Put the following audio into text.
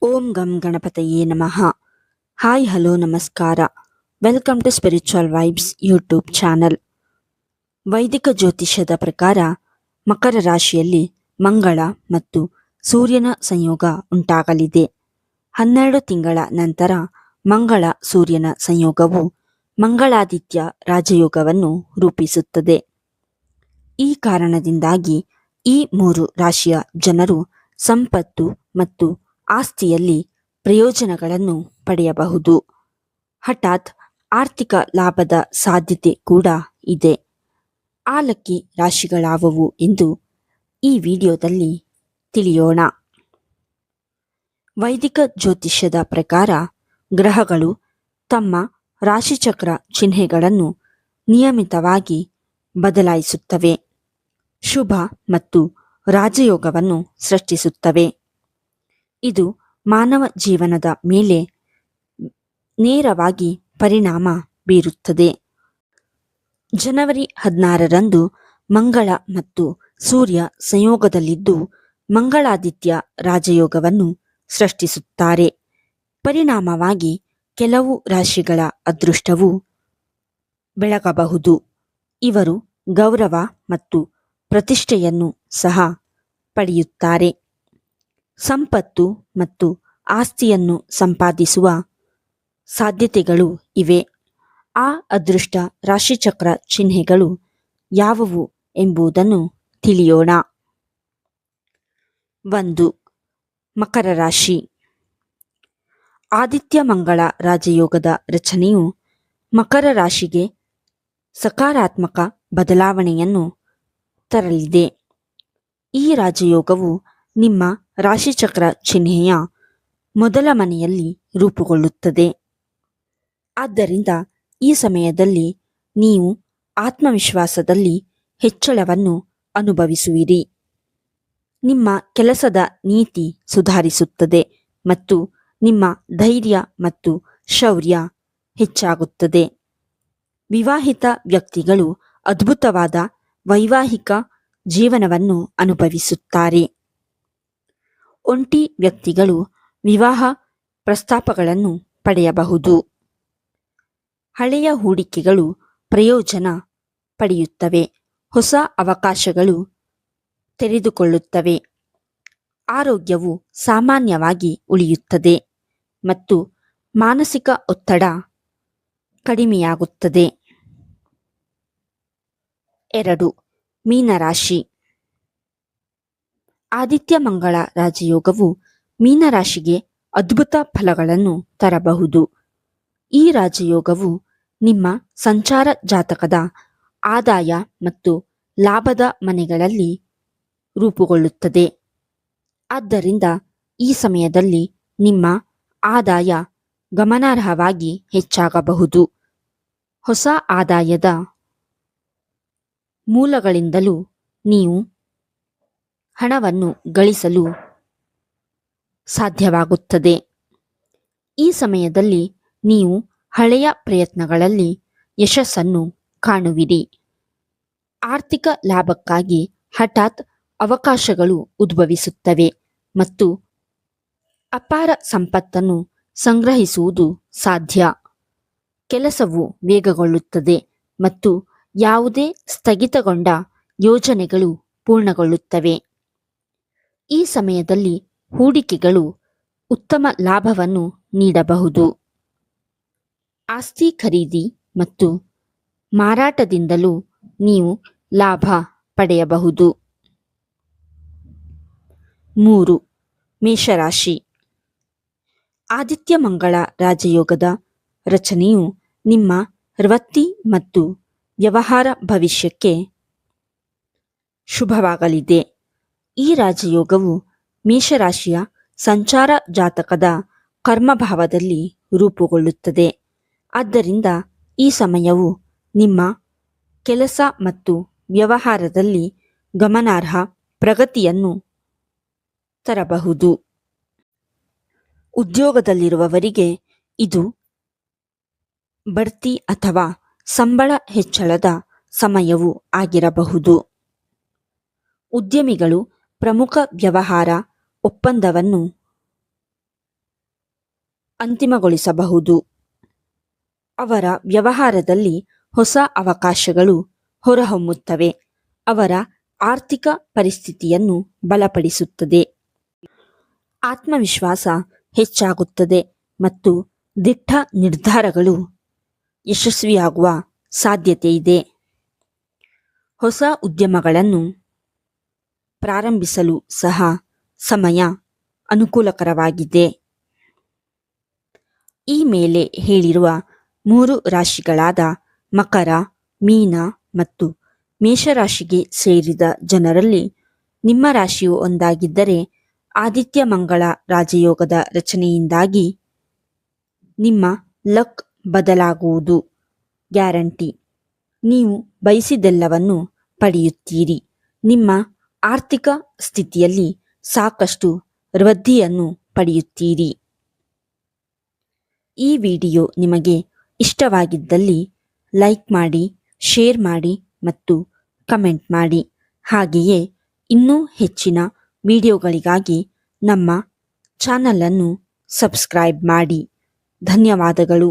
ಓಂ ಗಂ ಗಣಪತಯೇ ನಮಃ. ಹಾಯ್ ಹಲೋ ನಮಸ್ಕಾರ. Welcome to spiritual vibes YouTube channel. ವೈದಿಕ ಜ್ಯೋತಿಷ್ಯದ ಪ್ರಕಾರ ಮಕರ ರಾಶಿಯಲ್ಲಿ ಮಂಗಳ ಮತ್ತು ಸೂರ್ಯನ ಸಂಯೋಗ ಉಂಟಾಗಲಿದೆ. 12 ತಿಂಗಳ ನಂತರ ಮಂಗಳ ಸೂರ್ಯನ ಸಂಯೋಗವು ಮಂಗಳಾದಿತ್ಯ ರಾಜಯೋಗವನ್ನು ರೂಪಿಸುತ್ತದೆ. ಈ ಕಾರಣದಿಂದಾಗಿ ಈ 3 ರಾಶಿಯ ಜನರು ಸಂಪತ್ತು ಮತ್ತು ಆಸ್ತಿಯಲ್ಲಿ ಪ್ರಯೋಜನಗಳನ್ನು ಪಡೆಯಬಹುದು. ಹಠಾತ್ ಆರ್ಥಿಕ ಲಾಭದ ಸಾಧ್ಯತೆ ಕೂಡ ಇದೆ. ಆ ಲಕ್ಕಿ ರಾಶಿಗಳಾವುವು ಎಂದು ಈ ವಿಡಿಯೋದಲ್ಲಿ ತಿಳಿಯೋಣ. ವೈದಿಕ ಜ್ಯೋತಿಷ್ಯದ ಪ್ರಕಾರ ಗ್ರಹಗಳು ತಮ್ಮ ರಾಶಿಚಕ್ರ ಚಿಹ್ನೆಗಳನ್ನು ನಿಯಮಿತವಾಗಿ ಬದಲಾಯಿಸುತ್ತವೆ. ಶುಭ ಮತ್ತು ರಾಜಯೋಗವನ್ನು ಸೃಷ್ಟಿಸುತ್ತವೆ. ಇದು ಮಾನವ ಜೀವನದ ಮೇಲೆ ನೇರವಾಗಿ ಪರಿಣಾಮ ಬೀರುತ್ತದೆ. ಜನವರಿ 16ರಂದು ಮಂಗಳ ಮತ್ತು ಸೂರ್ಯ ಸಂಯೋಗದಲ್ಲಿದ್ದು ಮಂಗಳಾದಿತ್ಯ ರಾಜಯೋಗವನ್ನು ಸೃಷ್ಟಿಸುತ್ತಾರೆ. ಪರಿಣಾಮವಾಗಿ ಕೆಲವು ರಾಶಿಗಳ ಅದೃಷ್ಟವು ಬೆಳಗಬಹುದು. ಇವರು ಗೌರವ ಮತ್ತು ಪ್ರತಿಷ್ಠೆಯನ್ನು ಸಹ ಪಡೆಯುತ್ತಾರೆ. ಸಂಪತ್ತು ಮತ್ತು ಆಸ್ತಿಯನ್ನು ಸಂಪಾದಿಸುವ ಸಾಧ್ಯತೆಗಳು ಇವೆ. ಆ ಅದೃಷ್ಟ ರಾಶಿಚಕ್ರ ಚಿಹ್ನೆಗಳು ಯಾವುವು ಎಂಬುದನ್ನು ತಿಳಿಯೋಣ. 1. ಮಕರ ರಾಶಿ. ಆದಿತ್ಯ ಮಂಗಳ ರಾಜಯೋಗದ ರಚನೆಯು ಮಕರ ರಾಶಿಗೆ ಸಕಾರಾತ್ಮಕ ಬದಲಾವಣೆಯನ್ನು ತರಲಿದೆ. ಈ ರಾಜಯೋಗವು ನಿಮ್ಮ ರಾಶಿಚಕ್ರ ಚಿಹ್ನೆಯ ಮೊದಲ ಮನೆಯಲ್ಲಿ ರೂಪುಗೊಳ್ಳುತ್ತದೆ. ಆದ್ದರಿಂದ ಈ ಸಮಯದಲ್ಲಿ ನೀವು ಆತ್ಮವಿಶ್ವಾಸದಲ್ಲಿ ಹೆಚ್ಚಳವನ್ನು ಅನುಭವಿಸುವಿರಿ. ನಿಮ್ಮ ಕೆಲಸದ ನೀತಿ ಸುಧಾರಿಸುತ್ತದೆ ಮತ್ತು ನಿಮ್ಮ ಧೈರ್ಯ ಮತ್ತು ಶೌರ್ಯ ಹೆಚ್ಚಾಗುತ್ತದೆ. ವಿವಾಹಿತ ವ್ಯಕ್ತಿಗಳು ಅದ್ಭುತವಾದ ವೈವಾಹಿಕ ಜೀವನವನ್ನು ಅನುಭವಿಸುತ್ತಾರೆ. ಒಂಟಿ ವ್ಯಕ್ತಿಗಳು ವಿವಾಹ ಪ್ರಸ್ತಾಪಗಳನ್ನು ಪಡೆಯಬಹುದು. ಹಳೆಯ ಹೂಡಿಕೆಗಳು ಪ್ರಯೋಜನ ಪಡೆಯುತ್ತವೆ. ಹೊಸ ಅವಕಾಶಗಳು ತೆರೆದುಕೊಳ್ಳುತ್ತವೆ. ಆರೋಗ್ಯವು ಸಾಮಾನ್ಯವಾಗಿ ಉಳಿಯುತ್ತದೆ ಮತ್ತು ಮಾನಸಿಕ ಒತ್ತಡ ಕಡಿಮೆಯಾಗುತ್ತದೆ. 2. ಮೀನರಾಶಿ. ಆದಿತ್ಯ ಮಂಗಳ ರಾಜಯೋಗವು ಮೀನರಾಶಿಗೆ ಅದ್ಭುತ ಫಲಗಳನ್ನು ತರಬಹುದು. ಈ ರಾಜಯೋಗವು ನಿಮ್ಮ ಸಂಚಾರ ಜಾತಕದ ಆದಾಯ ಮತ್ತು ಲಾಭದ ಮನೆಗಳಲ್ಲಿ ರೂಪುಗೊಳ್ಳುತ್ತದೆ. ಆದ್ದರಿಂದ ಈ ಸಮಯದಲ್ಲಿ ನಿಮ್ಮ ಆದಾಯ ಗಮನಾರ್ಹವಾಗಿ ಹೆಚ್ಚಾಗಬಹುದು. ಹೊಸ ಆದಾಯದ ಮೂಲಗಳಿಂದಲೂ ನೀವು ಹಣವನ್ನು ಗಳಿಸಲು ಸಾಧ್ಯವಾಗುತ್ತದೆ. ಈ ಸಮಯದಲ್ಲಿ ನೀವು ಹಳೆಯ ಪ್ರಯತ್ನಗಳಲ್ಲಿ ಯಶಸ್ಸನ್ನು ಕಾಣುವಿರಿ. ಆರ್ಥಿಕ ಲಾಭಕ್ಕಾಗಿ ಹಠಾತ್ ಅವಕಾಶಗಳು ಉದ್ಭವಿಸುತ್ತವೆ ಮತ್ತು ಅಪಾರ ಸಂಪತ್ತನ್ನು ಸಂಗ್ರಹಿಸುವುದು ಸಾಧ್ಯ. ಕೆಲಸವು ವೇಗಗೊಳ್ಳುತ್ತದೆ ಮತ್ತು ಯಾವುದೇ ಸ್ಥಗಿತಗೊಂಡ ಯೋಜನೆಗಳು ಪೂರ್ಣಗೊಳ್ಳುತ್ತವೆ. ಈ ಸಮಯದಲ್ಲಿ ಹೂಡಿಕೆಗಳು ಉತ್ತಮ ಲಾಭವನ್ನು ನೀಡಬಹುದು. ಆಸ್ತಿ ಖರೀದಿ ಮತ್ತು ಮಾರಾಟದಿಂದಲೂ ನೀವು ಲಾಭ ಪಡೆಯಬಹುದು. 3. ಮೇಷರಾಶಿ. ಆದಿತ್ಯ ಮಂಗಳ ರಾಜಯೋಗದ ರಚನೆಯು ನಿಮ್ಮ ವೃತ್ತಿ ಮತ್ತು ವ್ಯವಹಾರ ಭವಿಷ್ಯಕ್ಕೆ ಶುಭವಾಗಲಿದೆ. ಈ ರಾಜಯೋಗವು ಮೇಷರಾಶಿಯ ಸಂಚಾರ ಜಾತಕದ ಕರ್ಮಭಾವದಲ್ಲಿ ರೂಪುಗೊಳ್ಳುತ್ತದೆ. ಆದ್ದರಿಂದ ಈ ಸಮಯವು ನಿಮ್ಮ ಕೆಲಸ ಮತ್ತು ವ್ಯವಹಾರದಲ್ಲಿ ಗಮನಾರ್ಹ ಪ್ರಗತಿಯನ್ನು ತರಬಹುದು. ಉದ್ಯೋಗದಲ್ಲಿರುವವರಿಗೆ ಇದು ಬಡ್ತಿ ಅಥವಾ ಸಂಬಳ ಹೆಚ್ಚಳದ ಸಮಯವೂ ಆಗಿರಬಹುದು. ಉದ್ಯಮಿಗಳು ಪ್ರಮುಖ ವ್ಯವಹಾರ ಒಪ್ಪಂದವನ್ನು ಅಂತಿಮಗೊಳಿಸಬಹುದು. ಅವರ ವ್ಯವಹಾರದಲ್ಲಿ ಹೊಸ ಅವಕಾಶಗಳು ಹೊರಹೊಮ್ಮುತ್ತವೆ. ಅವರ ಆರ್ಥಿಕ ಪರಿಸ್ಥಿತಿಯನ್ನು ಬಲಪಡಿಸುತ್ತದೆ. ಆತ್ಮವಿಶ್ವಾಸ ಹೆಚ್ಚಾಗುತ್ತದೆ ಮತ್ತು ದಿಟ್ಟ ನಿರ್ಧಾರಗಳು ಯಶಸ್ವಿಯಾಗುವ ಸಾಧ್ಯತೆಯಿದೆ. ಹೊಸ ಉದ್ಯಮಗಳನ್ನು ಪ್ರಾರಂಭಿಸಲು ಸಹ ಸಮಯ ಅನುಕೂಲಕರವಾಗಿದೆ. ಈ ಮೇಲೆ ಹೇಳಿರುವ 3 ರಾಶಿಗಳಾದ ಮಕರ, ಮೀನ ಮತ್ತು ಮೇಷರಾಶಿಗೆ ಸೇರಿದ ಜನರಲ್ಲಿ ನಿಮ್ಮ ರಾಶಿಯು ಒಂದಾಗಿದ್ದರೆ ಆದಿತ್ಯ ಮಂಗಳ ರಾಜಯೋಗದ ರಚನೆಯಿಂದಾಗಿ ನಿಮ್ಮ ಲಕ್ ಬದಲಾಗುವುದು ಗ್ಯಾರಂಟಿ. ನೀವು ಬಯಸಿದೆಲ್ಲವನ್ನು ಪಡೆಯುತ್ತೀರಿ. ನಿಮ್ಮ ಆರ್ಥಿಕ ಸ್ಥಿತಿಯಲ್ಲಿ ಸಾಕಷ್ಟು ವೃದ್ಧಿಯನ್ನು ಪಡೆಯುತ್ತೀರಿ. ಈ ವಿಡಿಯೋ ನಿಮಗೆ ಇಷ್ಟವಾಗಿದ್ದಲ್ಲಿ ಲೈಕ್ ಮಾಡಿ, ಶೇರ್ ಮಾಡಿ ಮತ್ತು ಕಮೆಂಟ್ ಮಾಡಿ. ಹಾಗೆಯೇ ಇನ್ನೂ ಹೆಚ್ಚಿನ ವಿಡಿಯೋಗಳಿಗಾಗಿ ನಮ್ಮ ಚಾನಲನ್ನು ಸಬ್ಸ್ಕ್ರೈಬ್ ಮಾಡಿ. ಧನ್ಯವಾದಗಳು.